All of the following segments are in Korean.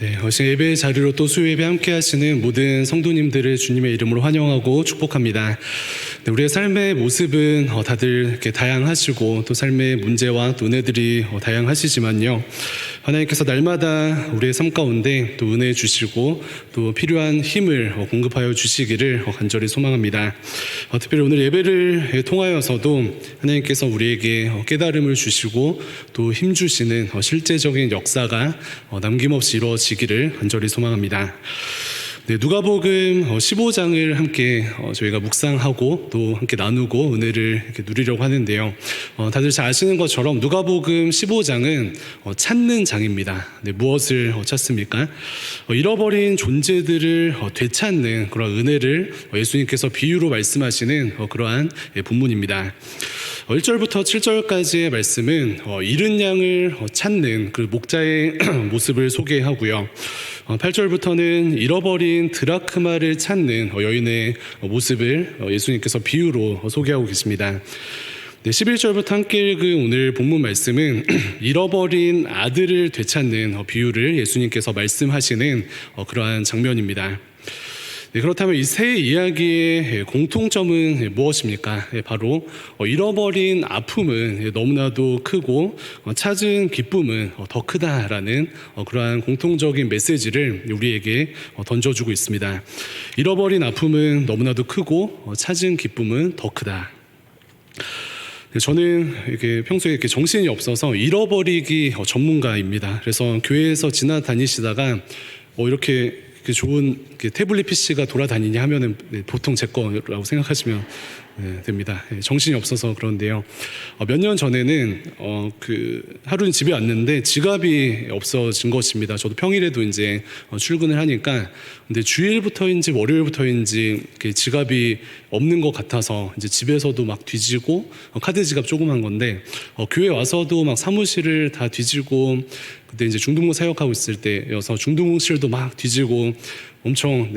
네, 예배 자리로 또 수요 예배 함께 하시는 모든 성도님들을 주님의 이름으로 환영하고 축복합니다. 네, 우리의 삶의 모습은 다들 이렇게 다양하시고 또 삶의 문제와 또 은혜들이 다양하시지만요. 하나님께서 날마다 우리의 삶 가운데 또 은혜 주시고 또 필요한 힘을 공급하여 주시기를 간절히 소망합니다. 특별히 오늘 예배를 통하여서도 하나님께서 우리에게 깨달음을 주시고 또 힘 주시는 실제적인 역사가 남김없이 이루어지기를 간절히 소망합니다. 네, 누가복음 15장을 함께 저희가 묵상하고 또 함께 나누고 은혜를 이렇게 누리려고 하는데요. 다들 잘 아시는 것처럼 누가복음 15장은 찾는 장입니다. 네, 무엇을 찾습니까? 잃어버린 존재들을 되찾는 그런 은혜를 예수님께서 비유로 말씀하시는 그러한 본문입니다. 1절부터 7절까지의 말씀은 잃은 양을 찾는 그 목자의 모습을 소개하고요. 8절부터는 잃어버린 드라크마를 찾는 여인의 모습을 예수님께서 비유로 소개하고 계십니다. 네, 11절부터 함께 읽은 오늘 본문 말씀은 잃어버린 아들을 되찾는 비유를 예수님께서 말씀하시는 그러한 장면입니다. 네, 그렇다면 이 세 이야기의 공통점은 무엇입니까? 바로 잃어버린 아픔은 너무나도 크고 찾은 기쁨은 더 크다라는 그러한 공통적인 메시지를 우리에게 던져주고 있습니다. 잃어버린 아픔은 너무나도 크고 찾은 기쁨은 더 크다. 저는 이렇게 평소에 이렇게 정신이 없어서 잃어버리기 전문가입니다. 그래서 교회에서 지나다니시다가 이렇게 좋은 태블릿 PC가 돌아다니냐 하면은 보통 제 거라고 생각하시면 됩니다. 정신이 없어서 그런데요. 몇 년 전에는 하루는 집에 왔는데 지갑이 없어진 것입니다. 저도 평일에도 이제 출근을 하니까 근데 주일부터인지 월요일부터인지 지갑이 없는 것 같아서 이제 집에서도 막 뒤지고 카드 지갑 조그만 건데 교회 와서도 막 사무실을 다 뒤지고 그때 이제 중등부 사역하고 있을 때여서 중등부실도 막 뒤지고 엄청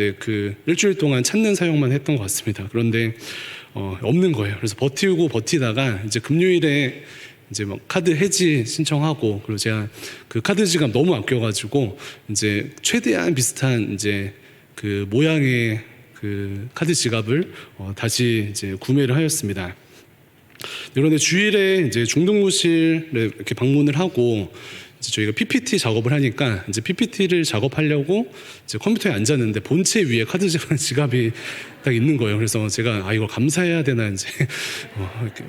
일주일 동안 찾는 사역만 했던 것 같습니다. 그런데 없는 거예요. 그래서 버티다가 이제 금요일에 이제 막 카드 해지 신청하고 그리고 제가 그 카드 지갑 너무 아껴가지고 이제 최대한 비슷한 이제 그 모양의 그 카드 지갑을 다시 이제 구매를 하였습니다. 그런데 주일에 이제 중등부실에 이렇게 방문을 하고 이제 저희가 PPT 작업을 하니까 이제 PPT를 작업하려고 이제 컴퓨터에 앉았는데 본체 위에 카드 지갑이 딱 있는 거예요. 그래서 제가 이걸 감사해야 되나 이제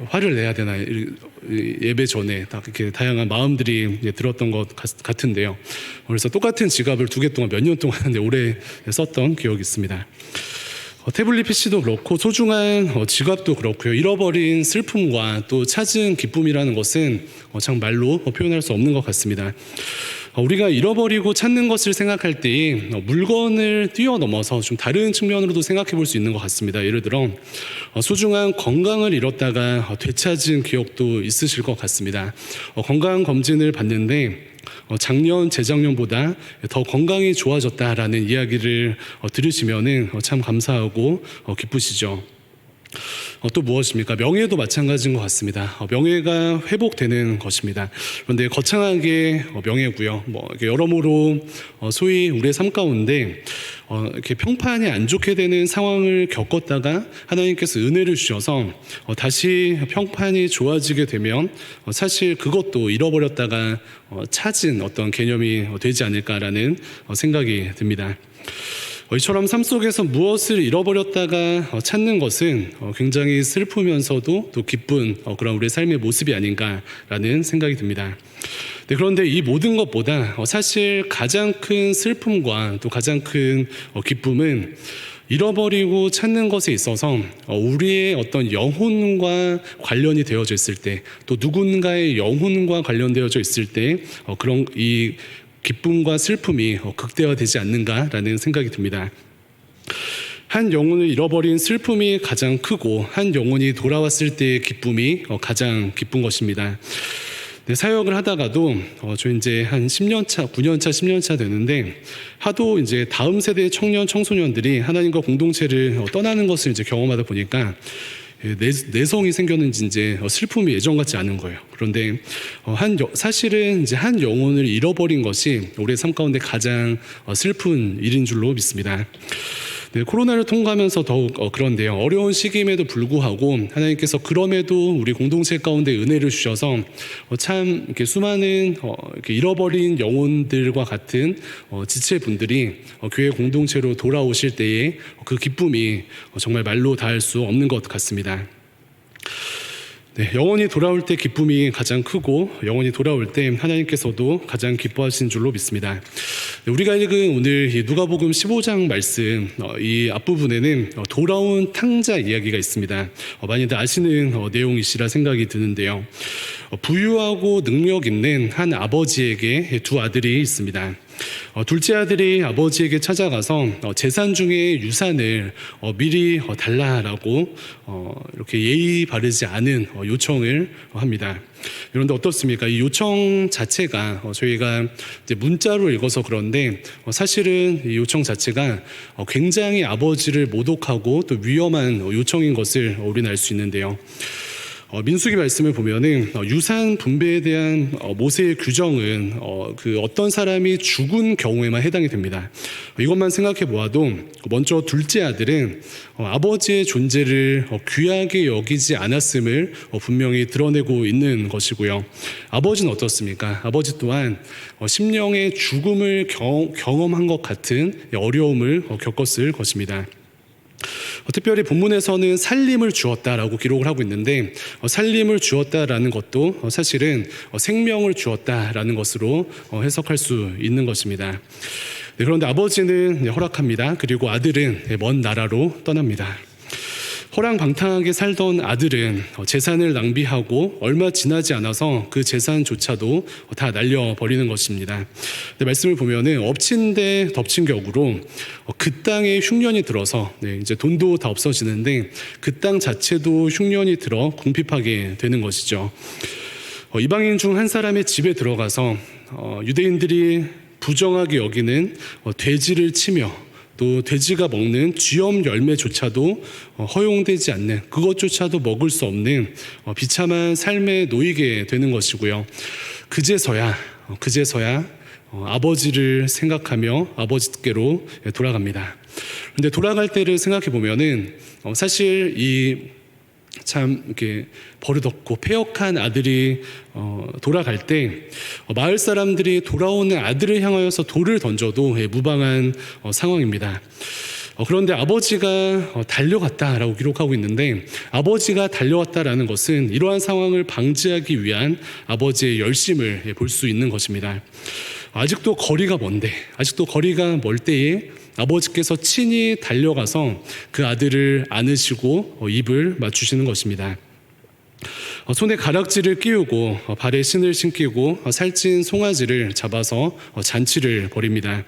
화를 내야 되나 예배 전에 딱 이렇게 다양한 마음들이 들었던 것 같은데요. 그래서 똑같은 지갑을 2개 동안 몇 년 동안 오래 썼던 기억이 있습니다. 태블릿 PC도 그렇고 소중한 지갑도 그렇고요. 잃어버린 슬픔과 또 찾은 기쁨이라는 것은 참 말로 표현할 수 없는 것 같습니다. 우리가 잃어버리고 찾는 것을 생각할 때 물건을 뛰어넘어서 좀 다른 측면으로도 생각해 볼 수 있는 것 같습니다. 예를 들어 소중한 건강을 잃었다가 되찾은 기억도 있으실 것 같습니다. 건강 검진을 받는데 작년, 재작년보다 더 건강이 좋아졌다라는 이야기를 들으시면은 참 감사하고 기쁘시죠. 또 무엇입니까? 명예도 마찬가지인 것 같습니다. 명예가 회복되는 것입니다. 그런데 거창하게 명예고요. 여러모로 소위 우리의 삶 가운데 이렇게 평판이 안 좋게 되는 상황을 겪었다가 하나님께서 은혜를 주셔서 다시 평판이 좋아지게 되면 사실 그것도 잃어버렸다가 찾은 어떤 개념이 되지 않을까라는 생각이 듭니다. 이처럼 삶 속에서 무엇을 잃어버렸다가 찾는 것은 굉장히 슬프면서도 또 기쁜 그런 우리의 삶의 모습이 아닌가라는 생각이 듭니다. 네, 그런데 이 모든 것보다 사실 가장 큰 슬픔과 또 가장 큰 기쁨은 잃어버리고 찾는 것에 있어서 우리의 어떤 영혼과 관련이 되어져 있을 때, 또 누군가의 영혼과 관련되어져 있을 때 그런 이 기쁨과 슬픔이 극대화되지 않는가라는 생각이 듭니다. 한 영혼을 잃어버린 슬픔이 가장 크고 한 영혼이 돌아왔을 때의 기쁨이 가장 기쁜 것입니다. 네, 사역을 하다가도 저 이제 한 10년차, 9년차, 10년차 되는데 하도 이제 다음 세대의 청년, 청소년들이 하나님과 공동체를 떠나는 것을 이제 경험하다 보니까 내성이 생겼는지 이제 슬픔이 예전 같지 않은 거예요. 그런데 사실은 이제 한 영혼을 잃어버린 것이 우리의 삶 가운데 가장 슬픈 일인 줄로 믿습니다. 네, 코로나를 통과하면서 더욱 그런데요. 어려운 시기임에도 불구하고 하나님께서 그럼에도 우리 공동체 가운데 은혜를 주셔서 참 이렇게 수많은 이렇게 잃어버린 영혼들과 같은 지체분들이 교회 공동체로 돌아오실 때에 그 기쁨이 정말 말로 닿을 수 없는 것 같습니다. 네, 영원히 돌아올 때 기쁨이 가장 크고 영원히 돌아올 때 하나님께서도 가장 기뻐하신 줄로 믿습니다. 네, 우리가 읽은 오늘 이 누가복음 15장 말씀 이 앞부분에는 돌아온 탕자 이야기가 있습니다. 많이들 아시는 내용이시라 생각이 드는데요. 부유하고 능력 있는 한 아버지에게 두 아들이 있습니다. 둘째 아들이 아버지에게 찾아가서 재산 중에 유산을 미리 달라라고 이렇게 예의 바르지 않은 요청을 합니다. 그런데 어떻습니까? 이 요청 자체가 저희가 이제 문자로 읽어서 그런데 사실은 이 요청 자체가 굉장히 아버지를 모독하고 또 위험한 요청인 것을 우리는 알 수 있는데요. 민수기 말씀을 보면은 유산 분배에 대한 모세의 규정은 그 어떤 사람이 죽은 경우에만 해당이 됩니다. 이것만 생각해 보아도 먼저 둘째 아들은 아버지의 존재를 귀하게 여기지 않았음을 분명히 드러내고 있는 것이고요. 아버지는 어떻습니까? 아버지 또한 심령의 죽음을 경험한 것 같은 어려움을 겪었을 것입니다. 특별히 본문에서는 살림을 주었다라고 기록을 하고 있는데 살림을 주었다라는 것도 사실은 생명을 주었다라는 것으로 해석할 수 있는 것입니다. 네, 그런데 아버지는 허락합니다. 그리고 아들은 먼 나라로 떠납니다. 허랑방탕하게 살던 아들은 재산을 낭비하고 얼마 지나지 않아서 그 재산조차도 다 날려버리는 것입니다. 말씀을 보면은 엎친 데 덮친 격으로 그 땅에 흉년이 들어서 이제 돈도 다 없어지는데 그 땅 자체도 흉년이 들어 궁핍하게 되는 것이죠. 이방인 중 한 사람의 집에 들어가서 유대인들이 부정하게 여기는 돼지를 치며 또 돼지가 먹는 쥐염 열매조차도 허용되지 않는 그것조차도 먹을 수 없는 비참한 삶에 놓이게 되는 것이고요. 그제서야 아버지를 생각하며 아버지께로 돌아갑니다. 그런데 돌아갈 때를 생각해 보면은 사실 이 참 이렇게 버릇없고 패역한 아들이 돌아갈 때 마을 사람들이 돌아오는 아들을 향하여서 돌을 던져도 무방한 상황입니다. 그런데 아버지가 달려갔다라고 기록하고 있는데 아버지가 달려왔다라는 것은 이러한 상황을 방지하기 위한 아버지의 열심을 볼 수 있는 것입니다. 아직도 거리가 멀 때에 아버지께서 친히 달려가서 그 아들을 안으시고 입을 맞추시는 것입니다. 손에 가락지를 끼우고 발에 신을 신기고 살찐 송아지를 잡아서 잔치를 벌입니다.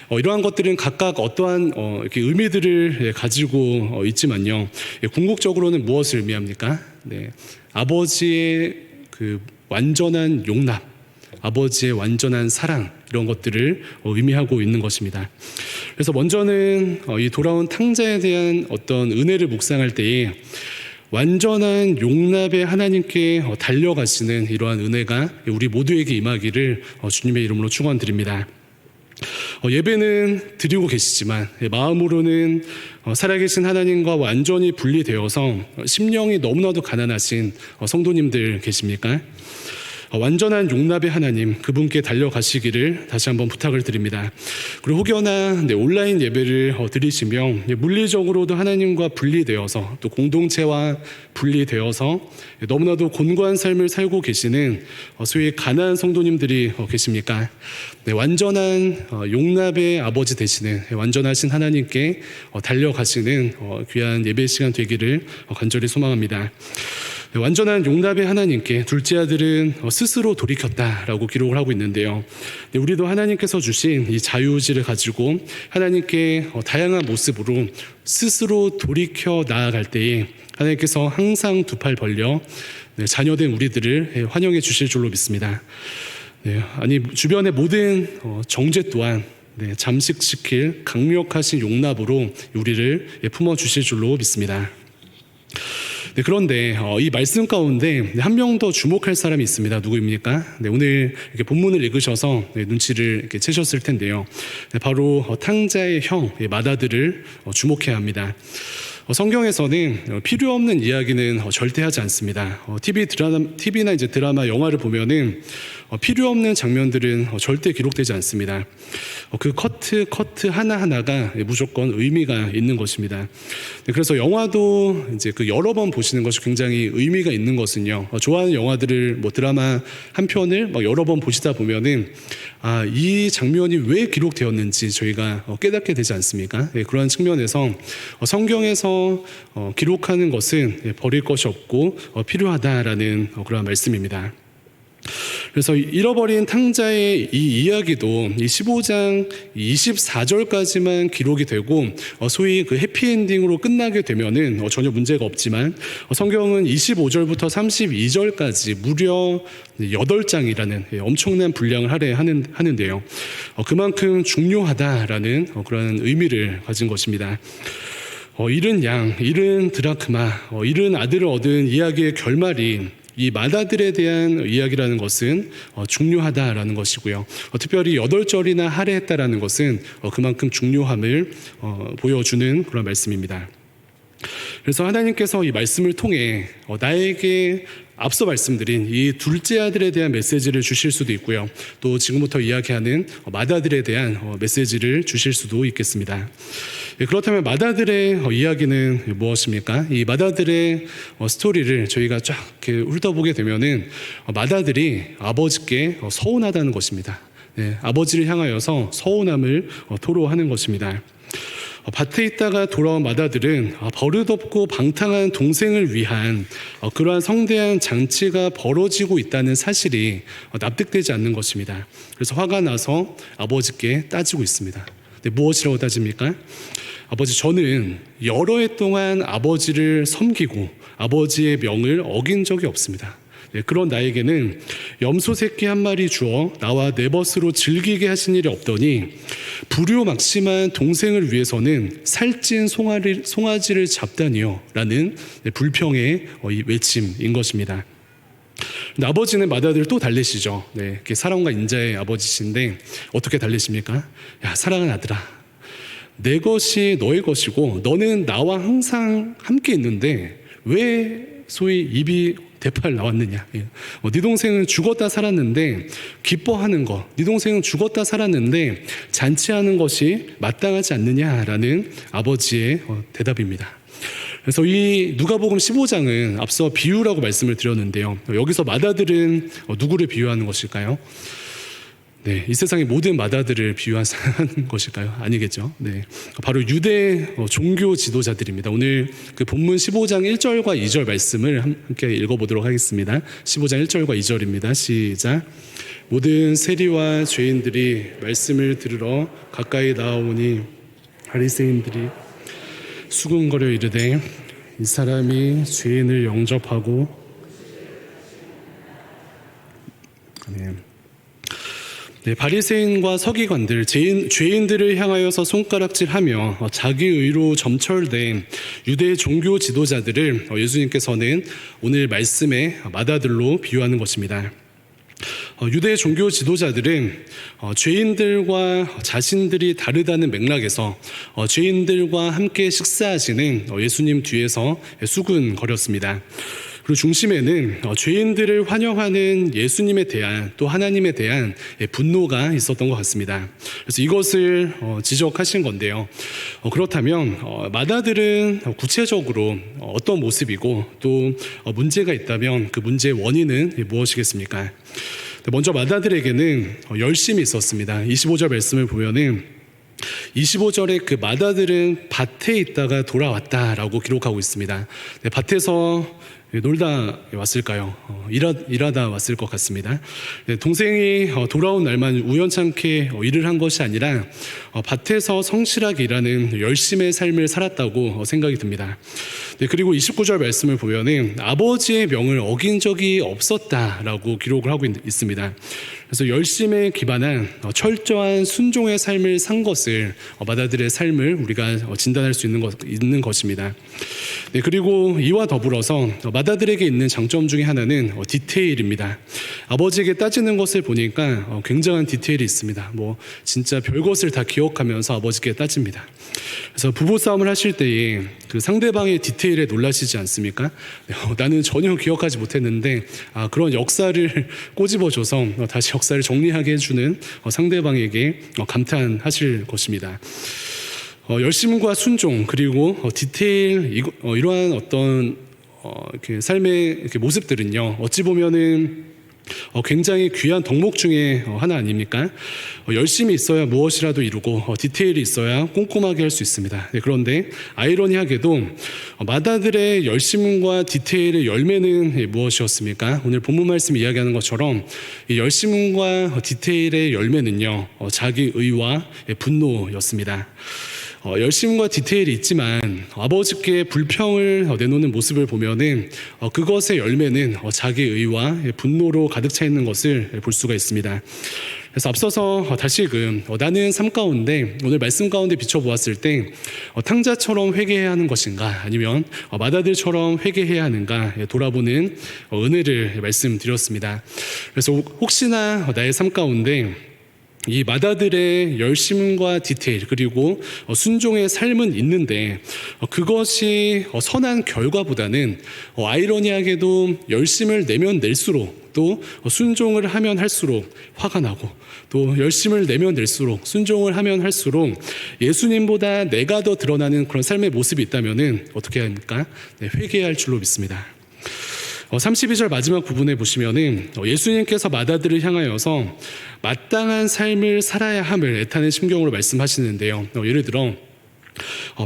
이러한 것들은 각각 어떠한 이렇게 의미들을 가지고 있지만요. 궁극적으로는 무엇을 의미합니까? 네, 아버지의 그 완전한 용납, 아버지의 완전한 사랑 이런 것들을 의미하고 있는 것입니다. 그래서 먼저는 이 돌아온 탕자에 대한 어떤 은혜를 묵상할 때에 완전한 용납의 하나님께 달려가시는 이러한 은혜가 우리 모두에게 임하기를 주님의 이름으로 축원드립니다. 예배는 드리고 계시지만 마음으로는 살아계신 하나님과 완전히 분리되어서 심령이 너무나도 가난하신 성도님들 계십니까? 완전한 용납의 하나님 그분께 달려가시기를 다시 한번 부탁을 드립니다. 그리고 혹여나 온라인 예배를 드리시며 물리적으로도 하나님과 분리되어서 또 공동체와 분리되어서 너무나도 곤고한 삶을 살고 계시는 소위 가난한 성도님들이 계십니까? 완전한 용납의 아버지 되시는 완전하신 하나님께 달려가시는 귀한 예배 시간 되기를 간절히 소망합니다. 완전한 용납의 하나님께 둘째 아들은 스스로 돌이켰다라고 기록을 하고 있는데요. 우리도 하나님께서 주신 이 자유의지를 가지고 하나님께 다양한 모습으로 스스로 돌이켜 나아갈 때에 하나님께서 항상 두 팔 벌려 자녀된 우리들을 환영해 주실 줄로 믿습니다. 아니 주변의 모든 정죄 또한 잠식시킬 강력하신 용납으로 우리를 품어주실 줄로 믿습니다. 네, 그런데 이 말씀 가운데 한 명 더 주목할 사람이 있습니다. 누구입니까? 네, 오늘 이렇게 본문을 읽으셔서 눈치를 이렇게 채셨을 텐데요. 네, 바로 탕자의 형 마다들을 주목해야 합니다. 성경에서는 필요 없는 이야기는 절대 하지 않습니다. TV나 이제 드라마, 영화를 보면은 필요 없는 장면들은 절대 기록되지 않습니다. 그 커트 하나하나가 무조건 의미가 있는 것입니다. 그래서 영화도 이제 그 여러 번 보시는 것이 굉장히 의미가 있는 것은요. 좋아하는 영화들을 드라마 한 편을 여러 번 보시다 보면은 이 장면이 왜 기록되었는지 저희가 깨닫게 되지 않습니까? 그러한 측면에서 성경에서 기록하는 것은 버릴 것이 없고 필요하다라는 그런 말씀입니다. 그래서 잃어버린 탕자의 이 이야기도 이 15장 24절까지만 기록이 되고 소위 그 해피엔딩으로 끝나게 되면은 전혀 문제가 없지만 성경은 25절부터 32절까지 무려 8장이라는 엄청난 분량을 하는데요. 그만큼 중요하다라는 그런 의미를 가진 것입니다. 잃은 양, 잃은 드라크마, 잃은 아들을 얻은 이야기의 결말이 이 마다들에 대한 이야기라는 것은 중요하다라는 것이고요. 특별히 8절이나 할애했다라는 것은 그만큼 중요함을 보여주는 그런 말씀입니다. 그래서 하나님께서 이 말씀을 통해 나에게 앞서 말씀드린 이 둘째 아들에 대한 메시지를 주실 수도 있고요. 또 지금부터 이야기하는 마다들에 대한 메시지를 주실 수도 있겠습니다. 그렇다면 마다들의 이야기는 무엇입니까? 이 마다들의 스토리를 저희가 쫙 이렇게 훑어보게 되면은 마다들이 아버지께 서운하다는 것입니다. 아버지를 향하여서 서운함을 토로하는 것입니다. 밭에 있다가 돌아온 마다들은 버릇없고 방탕한 동생을 위한 그러한 성대한 장치가 벌어지고 있다는 사실이 납득되지 않는 것입니다. 그래서 화가 나서 아버지께 따지고 있습니다. 무엇이라고 따집니까? 아버지, 저는 여러 해 동안 아버지를 섬기고 아버지의 명을 어긴 적이 없습니다. 그런 나에게는 염소 새끼 한 마리 주어 나와 내 벗으로 즐기게 하신 일이 없더니 불효막심한 동생을 위해서는 살찐 송아지를 잡다니요 라는 불평의 외침인 것입니다. 근데 아버지는 마다들을 또 달래시죠. 사랑과 인자의 아버지신데 어떻게 달래십니까? 야, 사랑하는 아들아, 내 것이 너의 것이고 너는 나와 항상 함께 있는데 왜 소위 입이 대팔 나왔느냐. 네 동생은 죽었다 살았는데 기뻐하는 것, 네 동생은 죽었다 살았는데 잔치하는 것이 마땅하지 않느냐라는 아버지의 대답입니다. 그래서 이 누가복음 15장은 앞서 비유라고 말씀을 드렸는데요. 여기서 마다들은 누구를 비유하는 것일까요? 이 세상의 모든 마다들을 비유한 것일까요? 아니겠죠. 바로 유대 종교 지도자들입니다. 오늘 그 본문 15장 1절과 2절 말씀을 함께 읽어보도록 하겠습니다. 15장 1절과 2절입니다. 시작. 모든 세리와 죄인들이 말씀을 들으러 가까이 나아오니 바리새인들이 수군거려 이르되 이 사람이 죄인을 영접하고 바리새인과 서기관들, 죄인들을 향하여서 손가락질하며 자기 의로 점철된 유대 종교 지도자들을 예수님께서는 오늘 말씀의 마다들로 비유하는 것입니다. 유대 종교 지도자들은 죄인들과 자신들이 다르다는 맥락에서 죄인들과 함께 식사하시는 예수님 뒤에서 수군거렸습니다. 그리고 중심에는 죄인들을 환영하는 예수님에 대한 또 하나님에 대한 분노가 있었던 것 같습니다. 그래서 이것을 지적하신 건데요. 그렇다면 마다들은 구체적으로 어떤 모습이고 또 문제가 있다면 그 문제의 원인은 무엇이겠습니까? 먼저 마다들에게는 열심이 있었습니다. 25절 말씀을 보면은 25절에 그 마다들은 밭에 있다가 돌아왔다라고 기록하고 있습니다. 밭에서 놀다 왔을까요? 일하다 왔을 것 같습니다. 동생이 돌아온 날만 우연찮게 일을 한 것이 아니라 밭에서 성실하게 일하는 열심의 삶을 살았다고 생각이 듭니다. 네, 그리고 29절 말씀을 보면은 아버지의 명을 어긴 적이 없었다라고 기록을 하고 있습니다. 그래서 열심에 기반한 철저한 순종의 삶을 산 것을 마다들의 삶을 우리가 진단할 수 있는 것입니다. 네, 그리고 이와 더불어서 마다들에게 있는 장점 중에 하나는 디테일입니다. 아버지에게 따지는 것을 보니까 굉장한 디테일이 있습니다. 뭐 진짜 별것을 다 기억하면서 아버지께 따집니다. 그래서 부부싸움을 하실 때에 그 상대방의 디테일에 놀라시지 않습니까? 나는 전혀 기억하지 못했는데 그런 역사를 꼬집어줘서 다시 역사를 정리하게 해주는 상대방에게 감탄하실 것입니다. 열심과 순종 그리고 디테일 이러한 어떤 이렇게 삶의 이렇게 모습들은요 어찌 보면은 굉장히 귀한 덕목 중에 하나 아닙니까? 열심히 있어야 무엇이라도 이루고 디테일이 있어야 꼼꼼하게 할 수 있습니다. 네, 그런데 아이러니하게도 마다들의 열심과 디테일의 열매는 무엇이었습니까? 오늘 본문 말씀 이야기하는 것처럼 이 열심과 디테일의 열매는요 자기 의와 분노였습니다. 열심과 디테일이 있지만 아버지께 불평을 내놓는 모습을 보면은 그것의 열매는 자기 의와 분노로 가득 차 있는 것을 볼 수가 있습니다. 그래서 앞서서 다시금 나는 삶 가운데 오늘 말씀 가운데 비춰보았을 때 탕자처럼 회개해야 하는 것인가 아니면 마다들처럼 회개해야 하는가 돌아보는 은혜를 말씀드렸습니다. 그래서 혹시나 나의 삶 가운데 이 마다들의 열심과 디테일 그리고 순종의 삶은 있는데 그것이 선한 결과보다는 아이러니하게도 열심을 내면 낼수록 또 순종을 하면 할수록 화가 나고 또 열심을 내면 낼수록 순종을 하면 할수록 예수님보다 내가 더 드러나는 그런 삶의 모습이 있다면 어떻게 합니까? 네, 회개해야 할 줄로 믿습니다. 32절 마지막 부분에 보시면은 예수님께서 마다들을 향하여서 마땅한 삶을 살아야 함을 애타는 심경으로 말씀하시는데요. 예를 들어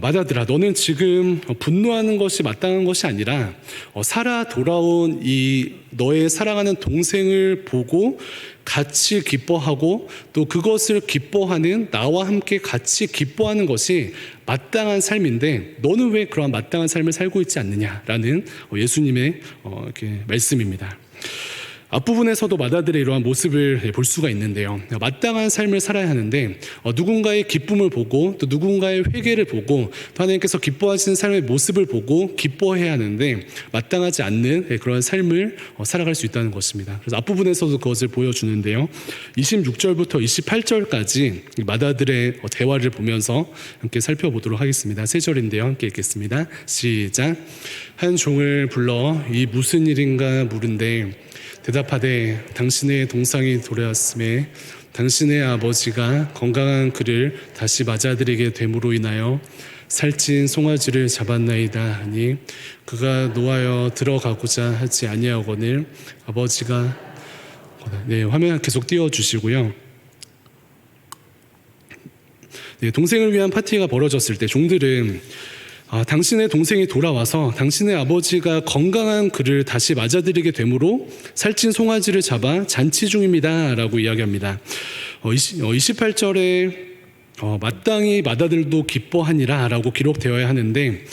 마다들아 너는 지금 분노하는 것이 마땅한 것이 아니라 살아 돌아온 이 너의 사랑하는 동생을 보고 같이 기뻐하고 또 그것을 기뻐하는 나와 함께 같이 기뻐하는 것이 마땅한 삶인데 너는 왜 그러한 마땅한 삶을 살고 있지 않느냐라는 예수님의 이렇게 말씀입니다. 앞부분에서도 마다들의 이러한 모습을 볼 수가 있는데요. 마땅한 삶을 살아야 하는데 누군가의 기쁨을 보고 또 누군가의 회개를 보고 또 하나님께서 기뻐하시는 삶의 모습을 보고 기뻐해야 하는데 마땅하지 않는 그런 삶을 살아갈 수 있다는 것입니다. 그래서 앞부분에서도 그것을 보여주는데요. 26절부터 28절까지 마다들의 대화를 보면서 함께 살펴보도록 하겠습니다. 3절인데요. 함께 읽겠습니다. 시작. 한 종을 불러 이 무슨 일인가 물은데 대답하되 당신의 동상이 돌아왔음에 당신의 아버지가 건강한 그를 다시 맞아들이게 됨으로 인하여 살찐 송아지를 잡았나이다 하니 그가 노하여 들어가고자 하지 아니하거늘 아버지가 네, 화면 계속 띄워주시고요. 네, 동생을 위한 파티가 벌어졌을 때 종들은 당신의 동생이 돌아와서 당신의 아버지가 건강한 그를 다시 맞아들이게 되므로 살찐 송아지를 잡아 잔치 중입니다 라고 이야기합니다. 28절에 마땅히 마다들도 기뻐하니라 라고 기록되어야 하는데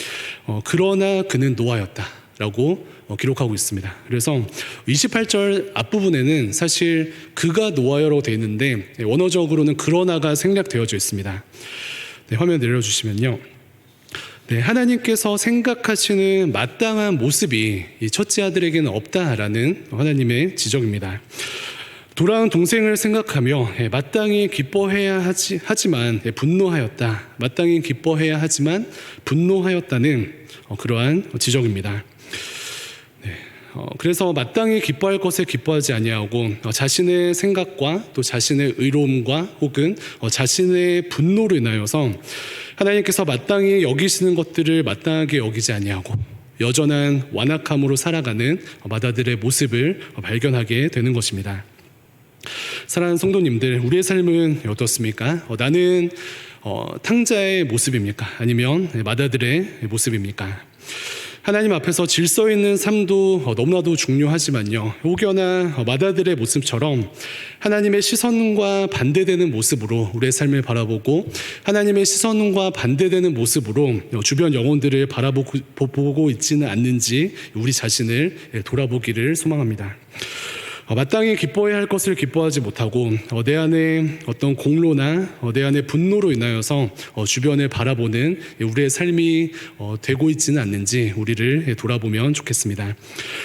그러나 그는 노하였다 라고 기록하고 있습니다. 그래서 28절 앞부분에는 사실 그가 노하여로 되어 있는데 원어적으로는 그러나가 생략되어져 있습니다. 네, 화면 내려주시면요. 네, 하나님께서 생각하시는 마땅한 모습이 이 첫째 아들에게는 없다라는 하나님의 지적입니다. 돌아온 동생을 생각하며 마땅히 기뻐해야 하지만 분노하였다. 마땅히 기뻐해야 하지만 분노하였다는 그러한 지적입니다. 네, 그래서 마땅히 기뻐할 것에 기뻐하지 아니하고 자신의 생각과 또 자신의 의로움과 혹은 자신의 분노로 인하여서 하나님께서 마땅히 여기시는 것들을 마땅하게 여기지 아니하고 여전한 완악함으로 살아가는 마다들의 모습을 발견하게 되는 것입니다. 사랑하는 성도님들, 우리의 삶은 어떻습니까? 나는 탕자의 모습입니까? 아니면 마다들의 모습입니까? 하나님 앞에서 질서 있는 삶도 너무나도 중요하지만요. 혹여나 마다들의 모습처럼 하나님의 시선과 반대되는 모습으로 우리의 삶을 바라보고 하나님의 시선과 반대되는 모습으로 주변 영혼들을 바라보고 있지는 않는지 우리 자신을 돌아보기를 소망합니다. 마땅히 기뻐해야 할 것을 기뻐하지 못하고 내 안에 어떤 공로나 내 안에 분노로 인하여서 주변을 바라보는 우리의 삶이 되고 있지는 않는지 우리를 돌아보면 좋겠습니다.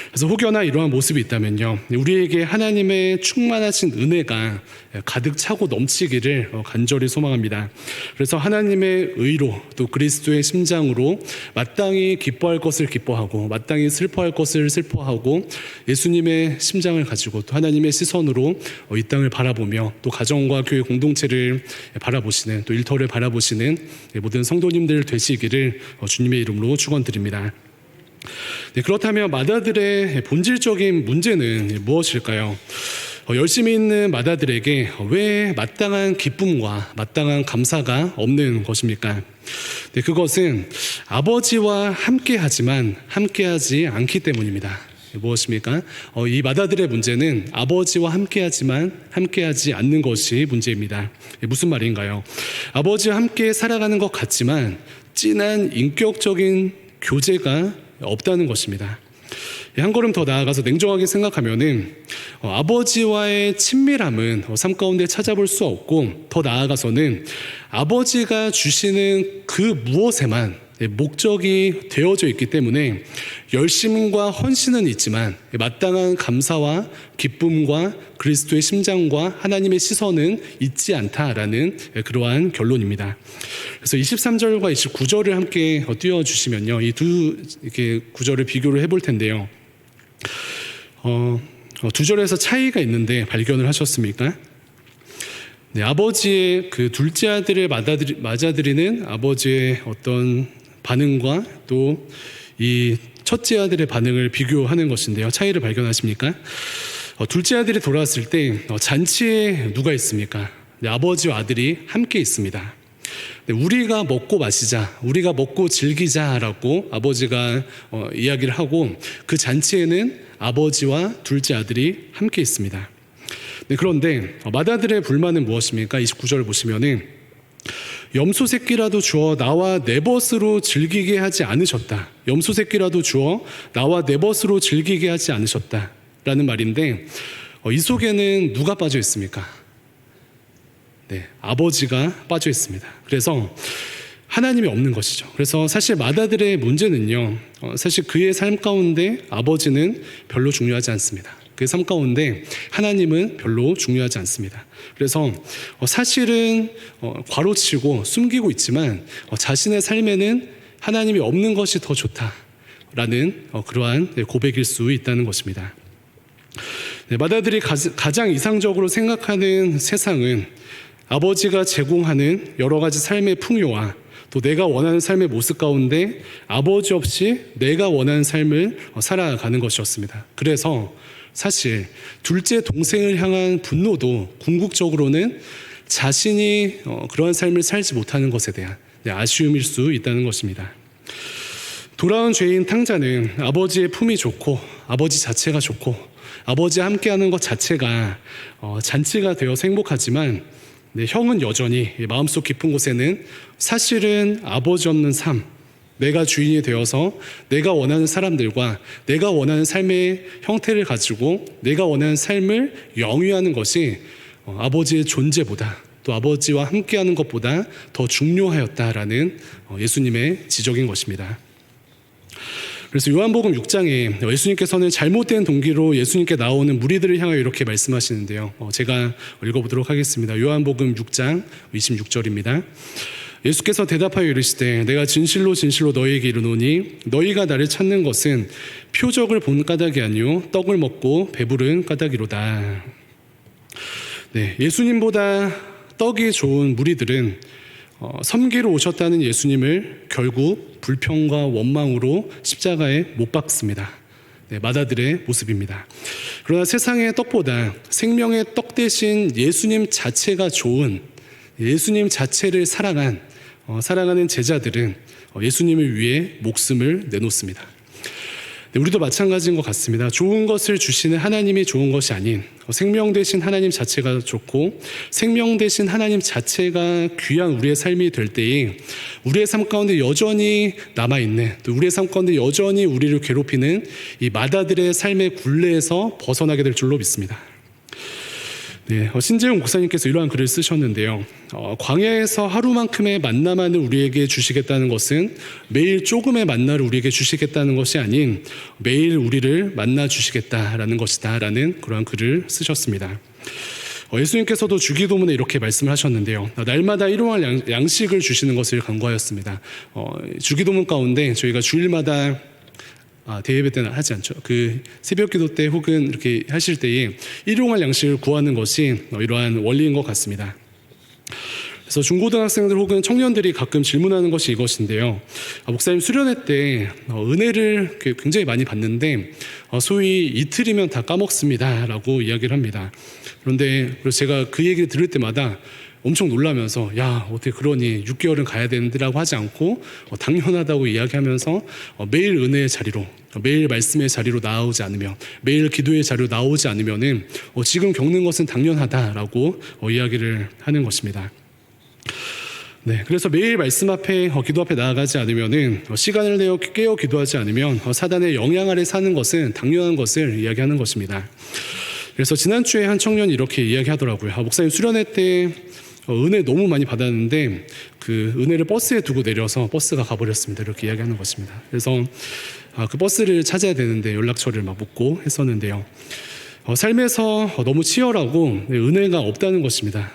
그래서 혹여나 이러한 모습이 있다면요, 우리에게 하나님의 충만하신 은혜가 가득 차고 넘치기를 간절히 소망합니다. 그래서 하나님의 의로 또 그리스도의 심장으로 마땅히 기뻐할 것을 기뻐하고 마땅히 슬퍼할 것을 슬퍼하고 예수님의 심장을 가지고 또 하나님의 시선으로 이 땅을 바라보며 또 가정과 교회 공동체를 바라보시는 또 일터를 바라보시는 모든 성도님들 되시기를 주님의 이름으로 축원드립니다. 네, 그렇다면 마다들의 본질적인 문제는 무엇일까요? 열심히 있는 마다들에게 왜 마땅한 기쁨과 마땅한 감사가 없는 것입니까? 네, 그것은 아버지와 함께하지만 함께하지 않기 때문입니다. 무엇입니까? 이 마다들의 문제는 아버지와 함께하지만 함께하지 않는 것이 문제입니다. 무슨 말인가요? 아버지와 함께 살아가는 것 같지만 진한 인격적인 교제가 없다는 것입니다. 한 걸음 더 나아가서 냉정하게 생각하면은 아버지와의 친밀함은 삶 가운데 찾아볼 수 없고, 더 나아가서는 아버지가 주시는 그 무엇에만 목적이 되어져 있기 때문에 열심과 헌신은 있지만 마땅한 감사와 기쁨과 그리스도의 심장과 하나님의 시선은 있지 않다라는 그러한 결론입니다. 그래서 23절과 29절을 함께 띄워주시면요, 이 두 구절을 비교를 해볼 텐데요. 두 절에서 차이가 있는데 발견을 하셨습니까? 네, 아버지의 그 둘째 아들을 맞아들이는 아버지의 어떤 반응과 또 이 첫째 아들의 반응을 비교하는 것인데요. 차이를 발견하십니까? 둘째 아들이 돌아왔을 때 잔치에 누가 있습니까? 네, 아버지와 아들이 함께 있습니다. 네, 우리가 먹고 마시자, 우리가 먹고 즐기자라고 아버지가 이야기를 하고 그 잔치에는 아버지와 둘째 아들이 함께 있습니다. 네, 그런데 맏아들의 불만은 무엇입니까? 29절 보시면은 염소 새끼라도 주어 나와 내 벗으로 즐기게 하지 않으셨다. 염소 새끼라도 주어 나와 내 벗으로 즐기게 하지 않으셨다 라는 말인데, 이 속에는 누가 빠져 있습니까? 네, 아버지가 빠져 있습니다. 그래서 하나님이 없는 것이죠. 그래서 사실 맏아들의 문제는요, 사실 그의 삶 가운데 아버지는 별로 중요하지 않습니다. 그 삶 가운데 하나님은 별로 중요하지 않습니다. 그래서 사실은 괄호치고 숨기고 있지만 자신의 삶에는 하나님이 없는 것이 더 좋다라는 그러한 고백일 수 있다는 것입니다. 네, 맏아들이 가장 이상적으로 생각하는 세상은 아버지가 제공하는 여러 가지 삶의 풍요와 또 내가 원하는 삶의 모습 가운데 아버지 없이 내가 원하는 삶을 살아가는 것이었습니다. 그래서 사실 둘째 동생을 향한 분노도 궁극적으로는 자신이 그러한 삶을 살지 못하는 것에 대한 아쉬움일 수 있다는 것입니다. 돌아온 죄인 탕자는 아버지의 품이 좋고 아버지 자체가 좋고 아버지와 함께하는 것 자체가 잔치가 되어서 행복하지만, 네, 형은 여전히 마음속 깊은 곳에는 사실은 아버지 없는 삶, 내가 주인이 되어서 내가 원하는 사람들과 내가 원하는 삶의 형태를 가지고 내가 원하는 삶을 영위하는 것이 아버지의 존재보다 또 아버지와 함께하는 것보다 더 중요하였다라는 예수님의 지적인 것입니다. 그래서 요한복음 6장에 예수님께서는 잘못된 동기로 예수님께 나오는 무리들을 향하여 이렇게 말씀하시는데요. 제가 읽어보도록 하겠습니다. 요한복음 6장 26절입니다. 예수께서 대답하여 이르시되 내가 진실로 진실로 너희에게 이르노니 너희가 나를 찾는 것은 표적을 본 까닭이 아니요 떡을 먹고 배부른 까닭이로다. 네, 예수님보다 떡이 좋은 무리들은 섬기러 오셨다는 예수님을 결국 불평과 원망으로 십자가에 못 박습니다. 네, 맏아들의 모습입니다. 그러나 세상의 떡보다 생명의 떡 대신 예수님 자체가 좋은, 예수님 자체를 사랑하는 제자들은 예수님을 위해 목숨을 내놓습니다. 네, 우리도 마찬가지인 것 같습니다. 좋은 것을 주시는 하나님이 좋은 것이 아닌 생명 되신 하나님 자체가 좋고 생명 되신 하나님 자체가 귀한 우리의 삶이 될 때에 우리의 삶 가운데 여전히 남아있는, 또 우리의 삶 가운데 여전히 우리를 괴롭히는 이 마다들의 삶의 굴레에서 벗어나게 될 줄로 믿습니다. 네, 신재용 목사님께서 이러한 글을 쓰셨는데요. 광야에서 하루만큼의 만나만을 우리에게 주시겠다는 것은 매일 조금의 만나를 우리에게 주시겠다는 것이 아닌 매일 우리를 만나 주시겠다라는 것이다 라는 그러한 글을 쓰셨습니다. 예수님께서도 주기도문에 이렇게 말씀을 하셨는데요. 날마다 일용할 양식을 주시는 것을 간구하였습니다. 주기도문 가운데 저희가 주일마다 대예배 때는 하지 않죠. 그 새벽 기도 때 혹은 이렇게 하실 때에 일용할 양식을 구하는 것이 이러한 원리인 것 같습니다. 그래서 중고등학생들 혹은 청년들이 가끔 질문하는 것이 이것인데요. 목사님 수련회 때 은혜를 굉장히 많이 받는데 소위 이틀이면 다 까먹습니다 라고 이야기를 합니다. 그런데 제가 그 얘기를 들을 때마다 엄청 놀라면서 야 어떻게 그러니 6개월은 가야 되는데라고 하지 않고 당연하다고 이야기하면서 매일 은혜의 자리로, 매일 말씀의 자리로 나오지 않으면, 매일 기도의 자리로 나오지 않으면은 지금 겪는 것은 당연하다라고 이야기를 하는 것입니다. 네, 그래서 매일 말씀 앞에 기도 앞에 나아가지 않으면은 시간을 내어 깨어 기도하지 않으면 사단의 영향 아래 사는 것은 당연한 것을 이야기하는 것입니다. 그래서 지난주에 한 청년이 이렇게 이야기하더라고요. 목사님 수련회 때 은혜 너무 많이 받았는데 그 은혜를 버스에 두고 내려서 버스가 가버렸습니다. 이렇게 이야기하는 것입니다. 그래서 그 버스를 찾아야 되는데 연락처를 막 묻고 했었는데요. 삶에서 너무 치열하고 은혜가 없다는 것입니다.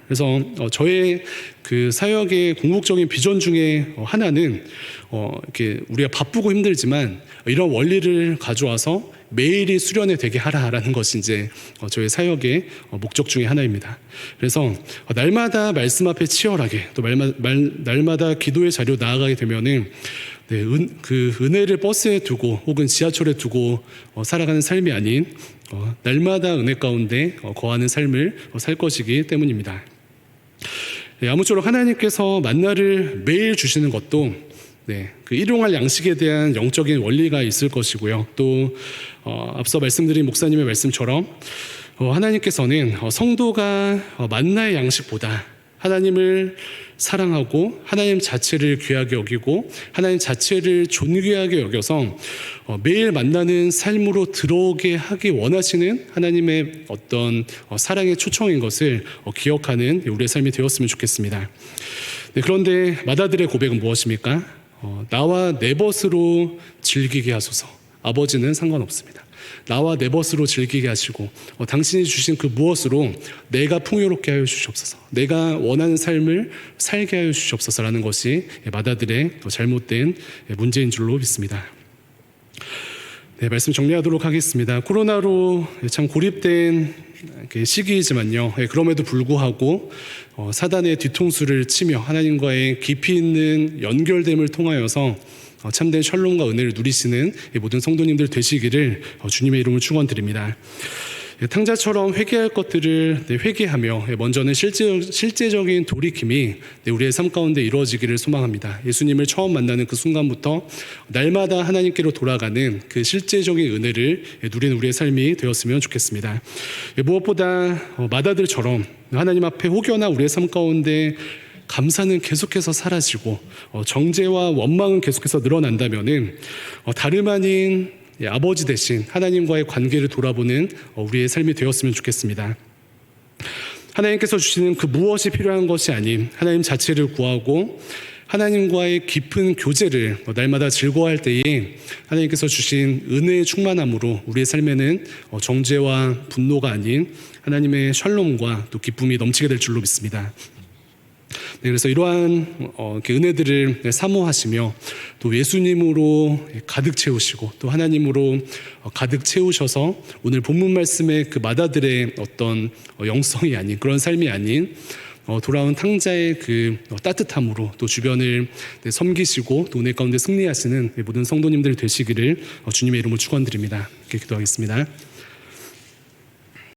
그래서 저의 그 사역의 궁극적인 비전 중에 하나는 이렇게 우리가 바쁘고 힘들지만 이런 원리를 가져와서 매일이 수련회 되게 하라라는 것이 이제 저의 사역의 목적 중에 하나입니다. 그래서 날마다 말씀 앞에 치열하게 또 날마다 기도의 자리로 나아가게 되면은 네, 그 은혜를 버스에 두고 혹은 지하철에 두고 살아가는 삶이 아닌 날마다 은혜 가운데 거하는 삶을 살 것이기 때문입니다. 네, 아무쪼록 하나님께서 만나를 매일 주시는 것도 네, 그 일용할 양식에 대한 영적인 원리가 있을 것이고요. 또 앞서 말씀드린 목사님의 말씀처럼 하나님께서는 성도가 만나의 양식보다 하나님을 사랑하고 하나님 자체를 귀하게 여기고 하나님 자체를 존귀하게 여겨서 매일 만나는 삶으로 들어오게 하기 원하시는 하나님의 어떤 사랑의 초청인 것을 기억하는 우리의 삶이 되었으면 좋겠습니다. 네, 그런데 마다들의 고백은 무엇입니까? 나와 내 벗으로 즐기게 하소서. 아버지는 상관없습니다. 나와 내 벗으로 즐기게 하시고 당신이 주신 그 무엇으로 내가 풍요롭게 하여 주시옵소서. 내가 원하는 삶을 살게 하여 주시옵소서라는 것이 마다들의 잘못된 문제인 줄로 믿습니다. 네, 말씀 정리하도록 하겠습니다. 코로나로 참 고립된 시기이지만요. 그럼에도 불구하고 사단의 뒤통수를 치며 하나님과의 깊이 있는 연결됨을 통하여서 참된 샬롬과 은혜를 누리시는 모든 성도님들 되시기를 주님의 이름으로 축원드립니다. 탕자처럼 회개할 것들을 회개하며 먼저는 실제적인 돌이킴이 우리의 삶 가운데 이루어지기를 소망합니다. 예수님을 처음 만나는 그 순간부터 날마다 하나님께로 돌아가는 그 실제적인 은혜를 누리는 우리의 삶이 되었으면 좋겠습니다. 무엇보다 마다들처럼 하나님 앞에 혹여나 우리의 삶 가운데 감사는 계속해서 사라지고 정죄와 원망은 계속해서 늘어난다면은 다름 아닌 아버지 대신 하나님과의 관계를 돌아보는 우리의 삶이 되었으면 좋겠습니다. 하나님께서 주시는 그 무엇이 필요한 것이 아닌 하나님 자체를 구하고 하나님과의 깊은 교제를 날마다 즐거워할 때에 하나님께서 주신 은혜의 충만함으로 우리의 삶에는 정죄와 분노가 아닌 하나님의 샬롬과 또 기쁨이 넘치게 될 줄로 믿습니다. 네, 그래서 이러한 은혜들을 사모하시며 또 예수님으로 가득 채우시고 또 하나님으로 가득 채우셔서 오늘 본문 말씀의 그 마다들의 어떤 영성이 아닌 그런 삶이 아닌 돌아온 탕자의 그 따뜻함으로 또 주변을 섬기시고 또 은혜 가운데 승리하시는 모든 성도님들 되시기를 주님의 이름으로 축원드립니다. 이렇게 기도하겠습니다.